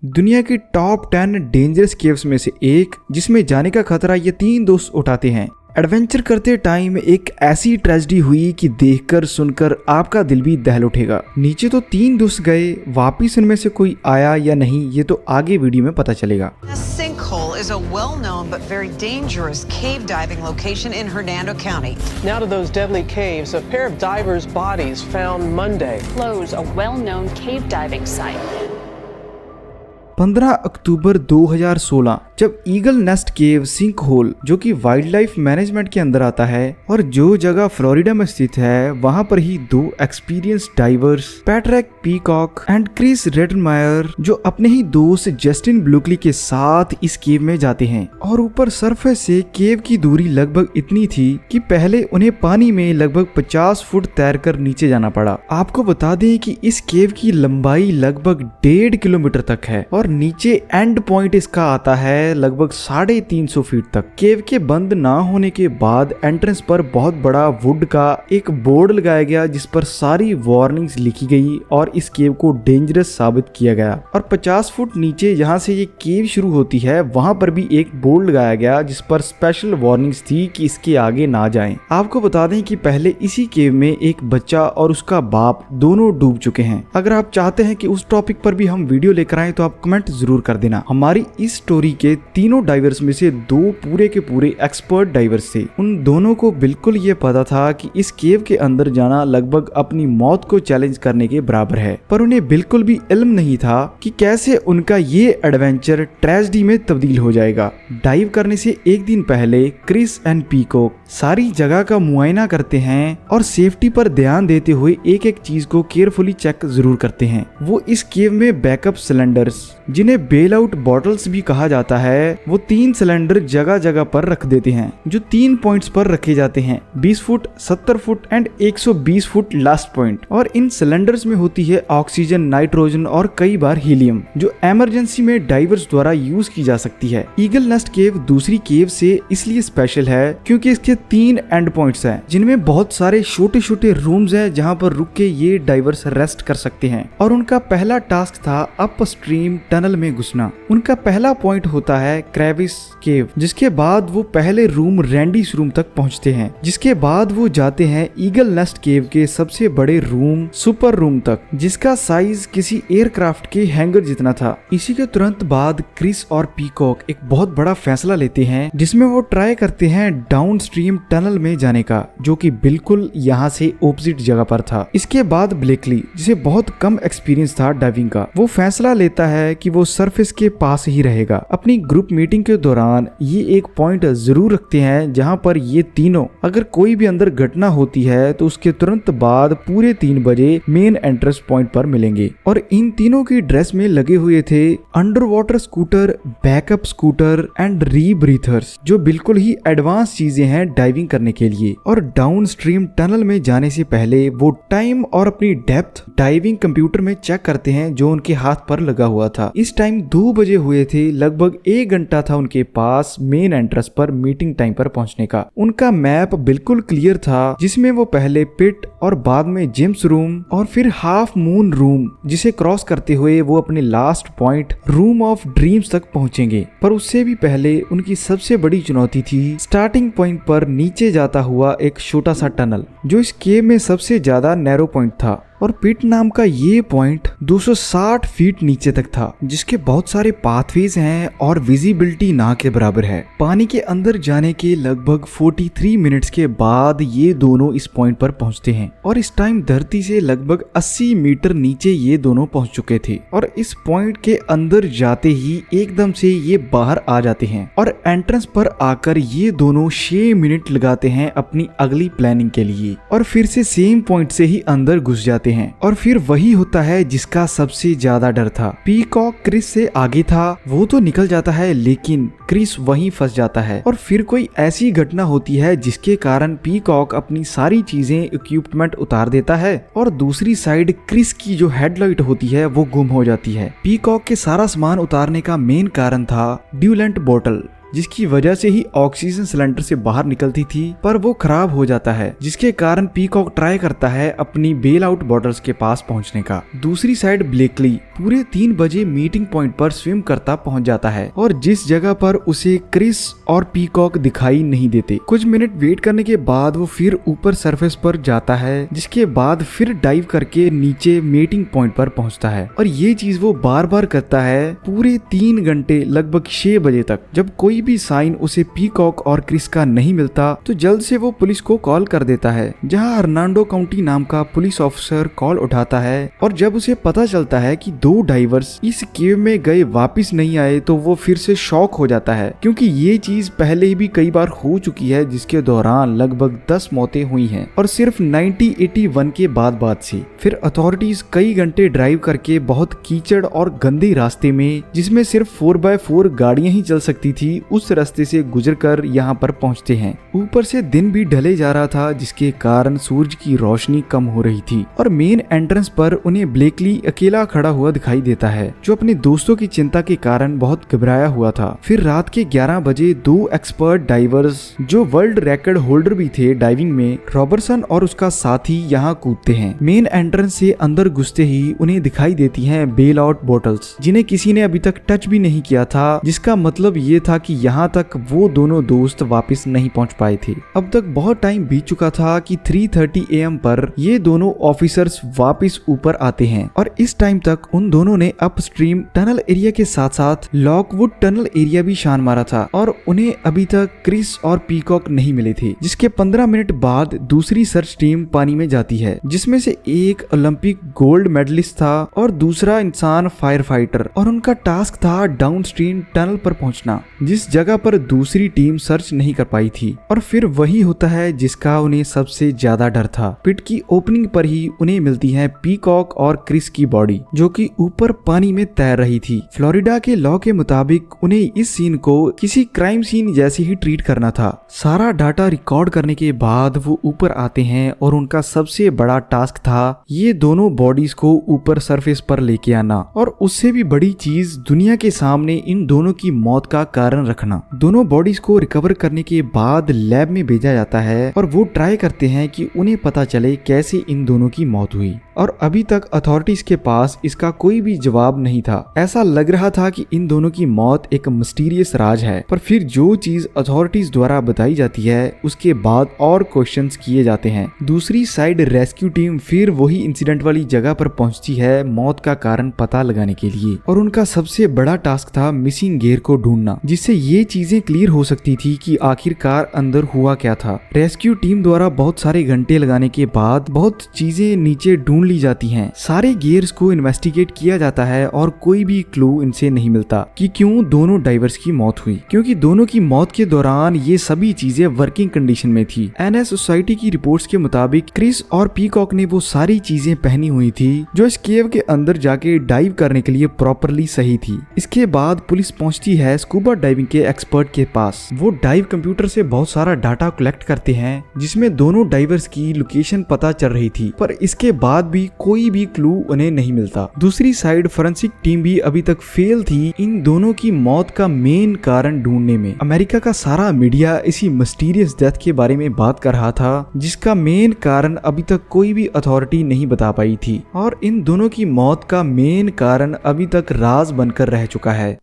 दुनिया की top 10 dangerous caves में से एक, जिसमें जाने का खतरा ये 3 दोस्त उठाते हैं। एडवेंचर करते टाइम एक ऐसी ट्रेजेडी हुई कि देखकर सुनकर आपका दिल भी दहल उठेगा। नीचे तो 3 दोस्त गए, वापिस उनमें से कोई आया या नहीं ये तो आगे वीडियो में पता चलेगा। Sinkhole is a well-known but very dangerous cave diving location in Hernando County. Now to those deadly caves, a pair of divers' bodies found Monday. Close a well-known cave diving site. 15 अक्टूबर 2016 जब eagle nest केव sink hole, जो कि wild life management के अंदर आता है और जो जगह फ्लोरिडा में स्थित है, वहां पर ही 2 experience divers Patrick Peacock and Chris Redenmyer, जो अपने ही दोस्त जस्टिन ब्लूकली के साथ इस केव में जाते हैं। और ऊपर सरफेस से केव की दूरी लगभग इतनी थी कि पहले उन्हें पानी में लगभग 50 फुट तैरकर नीचे जाना पड़ा। आपको बता दें कि इस केव की लंबाई लगभग 1.5 किलोमीटर तक है और नीचे एंड पॉइंट इसका आता है लगभग 350 फीट तक। केव के बंद ना होने के बाद एंट्रेंस पर बहुत बड़ा वुड का एक बोर्ड लगाया गया जिस पर सारी वार्निंग्स लिखी गई और इस केव को डेंजरस साबित किया गया। और 50 फुट नीचे जहां से ये केव शुरू होती है वहां पर भी एक बोर्ड लगाया गया जिस पर स्पेशल वार्निंग्स थी कि इसके आगे ना जाएं। आपको बता दें कि पहले इसी केव में एक बच्चा और उसका बाप दोनों डूब चुके हैं। अगर आप चाहते हैं कि उस टॉपिक पर भी हम वीडियो लेकर आए तो आप कमेंट जरूर कर देना। हमारी इस स्टोरी के तीनों डाइवर्स में से 2 पूरे के पूरे एक्सपर्ट डाइवर्स थे। उन दोनों को बिल्कुल ये पता था कि इस केव के अंदर जाना लगभग अपनी मौत को चैलेंज करने के बराबर है, पर उन्हें बिल्कुल भी इल्म नहीं था कि कैसे उनका ये एडवेंचर ट्रेजेडी में तब्दील हो जाएगा। डाइव करने से एक दिन पहले क्रिस एंड पीकॉक सारी जगह का मुआयना करते हैं और सेफ्टी पर ध्यान देते हुए एक एक चीज को केयरफुली चेक जरूर करते हैं। वो इस केव में बैकअप सिलेंडर्स, जिन्हें बेल आउट बॉटल्स भी कहा जाता है, वो 3 सिलेंडर जगह जगह पर रख देते हैं जो 3 पॉइंट्स पर रखे जाते हैं, 20 foot, 70 foot and 120 foot last point. और इन सिलेंडर्स में होती है ऑक्सीजन, नाइट्रोजन और कई बार हीलियम, जो इमरजेंसी में डाइवर्स द्वारा यूज की जा सकती है। ईगल नेस्ट केव दूसरी केव से इसलिए स्पेशल है क्योंकि इसके 3 एंड पॉइंट्स हैं जिनमें बहुत सारे छोटे छोटे रूम्स हैं जहां पर रुक के ये डाइवर्स रेस्ट कर सकते हैं। और उनका पहला टास्क था अप स्ट्रीम टनल में घुसना। उनका पहला पॉइंट होता है क्रेविस केव, जिसके बाद वो पहले रूम रैंडीस रूम तक पहुंचते हैं, जिसके बाद वो जाते हैं ईगल नेस्ट केव के सबसे बड़े रूम सुपर रूम तक, जिसका साइज किसी एयरक्राफ्ट के हैंगर जितना था। इसी के तुरंत बाद क्रिस और पीकॉक एक बहुत बड़ा फैसला लेते हैं जिसमें वो ट्राई करते हैं डाउन स्ट्रीम टनल में जाने का, जो कि बिल्कुल यहाँ से ऑपोजिट जगह पर था। इसके बाद ब्लेकली, जिसे बहुत कम एक्सपीरियंस था डाइविंग का, वो फैसला लेता है कि वो सरफेस के पास ही रहेगा। अपनी ग्रुप मीटिंग के दौरान ये एक पॉइंट जरूर रखते हैं जहां पर ये तीनों, अगर कोई भी अंदर घटना होती है तो उसके तुरंत बाद पूरे 3 बजे मेन एंट्रेंस पॉइंट पर मिलेंगे। और इन तीनों की ड्रेस में लगे हुए थे under water scooter, backup scooter and rebreathers, जो बिल्कुल ही एडवांस चीजें हैं डाइविंग करने के लिए। और डाउन स्ट्रीम टनल में जाने से पहले वो टाइम और अपनी डेप्थ डाइविंग कंप्यूटर में चेक करते हैं जो उनके हाथ पर लगा हुआ था। इस टाइम 2 बजे हुए थे, लगभग 1 घंटा था उनके पास मेन एंट्रेंस पर मीटिंग टाइम पर पहुंचने का। उनका मैप बिल्कुल क्लियर था जिसमें वो पहले पिट और बाद में जिम्स रूम और फिर हाफ मून रूम, जिसे क्रॉस करते हुए वो अपने last point room of dreams तक पहुंचेंगे। पर उससे भी पहले उनकी सबसे बड़ी चुनौती थी स्टार्टिंग पॉइंट पर नीचे जाता हुआ एक छोटा सा टनल, जो इस केव में सबसे ज्यादा नैरो पॉइंट था। और पिट नाम का ये पॉइंट 260 फीट नीचे तक था, जिसके बहुत सारे पाथवेज हैं और विजिबिलिटी ना के बराबर है। पानी के अंदर जाने के लगभग 43 मिनट्स के बाद ये दोनों इस पॉइंट पर पहुंचते हैं और इस टाइम धरती से लगभग 80 मीटर नीचे ये दोनों पहुंच चुके थे। और इस पॉइंट के अंदर जाते ही एकदम से ये बाहर आ जाते हैं और एंट्रेंस पर आकर ये दोनों 6 मिनट लगाते हैं अपनी अगली प्लानिंग के लिए और फिर से सेम पॉइंट से ही अंदर घुस जाते हैं। और फिर वही होता है जिसका सबसे ज्यादा डर था। पीकॉक क्रिस से आगे था, वो तो निकल जाता है लेकिन क्रिस वहीं फंस जाता है। और फिर कोई ऐसी घटना होती है जिसके कारण पीकॉक अपनी सारी चीजें, इक्विपमेंट उतार देता है और दूसरी साइड क्रिस की जो हेडलाइट होती है वो गुम हो जाती है। पीकॉक के सारा सामान उतारने का मेन कारण था ड्यूलेंट बोतल, जिसकी वजह से ही ऑक्सीजन सिलेंडर से बाहर निकलती थी, पर वो खराब हो जाता है, जिसके कारण पीकॉक ट्राई करता है अपनी बेल आउट बॉटल्स के पास पहुंचने का। दूसरी साइड ब्लेकली पूरे 3 बजे मीटिंग पॉइंट पर स्विम करता पहुंच जाता है और जिस जगह पर उसे क्रिस और पीकॉक दिखाई नहीं देते। कुछ मिनट वेट करने के बाद वो फिर ऊपर सरफेस पर जाता है, जिसके बाद फिर डाइव करके नीचे मीटिंग पॉइंट पर पहुंचता है और ये चीज वो बार बार करता है पूरे 3 घंटे लगभग 6 बजे तक। जब कोई भी साइन उसे पीकॉक और क्रिस का नहीं मिलता तो जल्द से वो पुलिस को कॉल कर देता है, जहां हर्नांडो काउंटी नाम का पुलिस ऑफिसर कॉल उठाता है और जब उसे पता चलता है कि 2 डाइवर्स इस केव में गए वापस नहीं आए तो वो फिर से शॉक हो जाता है, क्योंकि ये चीज पहले भी कई बार हो चुकी है, जिसके दौरान लगभग 10 मौतें हुई हैं और सिर्फ 1981 के बाद से। फिर अथॉरिटीज कई घंटे ड्राइव करके बहुत कीचड़ और गंदे रास्ते में, जिसमें सिर्फ 4x4 गाड़ियां ही चल सकती थी, उस रास्ते से गुजरकर यहाँ पर पहुँचते हैं। ऊपर से दिन भी ढले जा रहा था, जिसके कारण सूरज की रोशनी कम हो रही थी और मेन एंट्रेंस पर उन्हें ब्लेकली अकेला खड़ा हुआ दिखाई देता है, जो अपने दोस्तों की चिंता के कारण बहुत घबराया हुआ था। फिर रात के 11 बजे 2 एक्सपर्ट डाइवर्स जो वर्ल्ड रिकॉर्ड होल्डर भी थे डाइविंग में, रॉबर्टसन और उसका साथी यहाँ कूदते हैं। मेन एंट्रेंस से अंदर घुसते ही उन्हें दिखाई देती हैं बेल आउट बोतल्स, जिन्हें किसी ने अभी तक टच भी नहीं किया था, जिसका मतलब ये था कि यहाँ तक वो दोनों दोस्त वापस नहीं पहुँच पाए थे। अब तक बहुत टाइम बीत चुका था कि 3:30 AM पर ये दोनों ऑफिसर्स वापस ऊपर आते हैं और इस टाइम तक उन दोनों ने अपस्ट्रीम टनल एरिया के साथ साथ लॉकवुड टनल एरिया भी छान मारा था और उन्हें अभी तक क्रिस और पीकॉक नहीं मिले थे। जिसके 15 मिनट बाद दूसरी सर्च टीम पानी में जाती है, जिसमें से एक ओलंपिक गोल्ड मेडलिस्ट था और दूसरा इंसान फायर फाइटर, और उनका टास्क था डाउनस्ट्रीम टनल पर पहुंचना, जिस जगह पर दूसरी टीम सर्च नहीं कर पाई थी। और फिर वही होता है जिसका उन्हें सबसे ज्यादा डर था। पिट की ओपनिंग पर ही उन्हें मिलती है पीकॉक और क्रिस की बॉडी, जो कि ऊपर पानी में तैर रही थी। फ्लोरिडा के लॉ के मुताबिक उन्हें इस सीन को किसी क्राइम सीन जैसे ही ट्रीट करना था। सारा डाटा रिकॉर्ड करने के बाद वो ऊपर आते हैं और उनका सबसे बड़ा टास्क था ये दोनों बॉडीज को ऊपर सरफेस पर लेके आना, और उससे भी बड़ी चीज दुनिया के सामने इन दोनों की मौत का कारण रखना। दोनों बॉडीज को रिकवर करने के बाद लैब में भेजा जाता है और वो ट्राई करते हैं कि उन्हें पता चले कैसे इन दोनों की मौत हुई, और अभी तक अथॉरिटीज के पास इसका कोई भी जवाब नहीं था। ऐसा लग रहा था कि इन दोनों की मौत एक मिस्टीरियस राज है, पर फिर जो चीज अथॉरिटीज द्वारा बताई जाती है उसके बाद और क्वेश्चंस किए जाते हैं। दूसरी साइड रेस्क्यू टीम फिर वही इंसिडेंट वाली जगह पर पहुंचती है मौत का कारण पता लगाने के लिए, और उनका सबसे बड़ा टास्क था मिसिंग गियर को ढूंढना, जिससे ये चीजें क्लियर हो सकती थी कि आखिरकार अंदर हुआ क्या था। रेस्क्यू टीम द्वारा बहुत सारे घंटे लगाने के बाद बहुत चीजें नीचे ढूंढ ली जाती हैं। सारे गियर्स को इन्वेस्टिगेट किया जाता है और कोई भी क्लू इनसे नहीं मिलता कि क्यों दोनों डाइवर्स की मौत हुई, क्योंकि दोनों की मौत के दौरान ये सभी चीजें वर्किंग कंडीशन में थी। एनएस सोसाइटी की रिपोर्ट्स के मुताबिक क्रिस और पीकॉक ने वो सारी चीजें पहनी हुई थी जो इस केव के अंदर जाके डाइव करने के लिए प्रॉपरली सही थी। इसके बाद पुलिस पहुंचती है स्कूबा डाइविंग के एक्सपर्ट के पास। वो डाइव कंप्यूटर से बहुत सारा डाटा कलेक्ट करते हैं, जिसमें दोनों डाइवर्स की लोकेशन पता चल रही थी, पर इसके बाद भी कोई भी क्लू उन्हें नहीं मिलता। दूसरी साइड फोरेंसिक टीम भी अभी तक फेल थी इन दोनों की मौत का मेन कारण ढूंढने में। अमेरिका का सारा मीडिया इसी मिस्टीरियस डेथ के बारे में बात कर रहा था, जिसका मेन कारण अभी तक कोई भी अथॉरिटी नहीं बता पाई थी, और इन दोनों की मौत का मेन कारण अभी तक राज बनकर रह चुका है।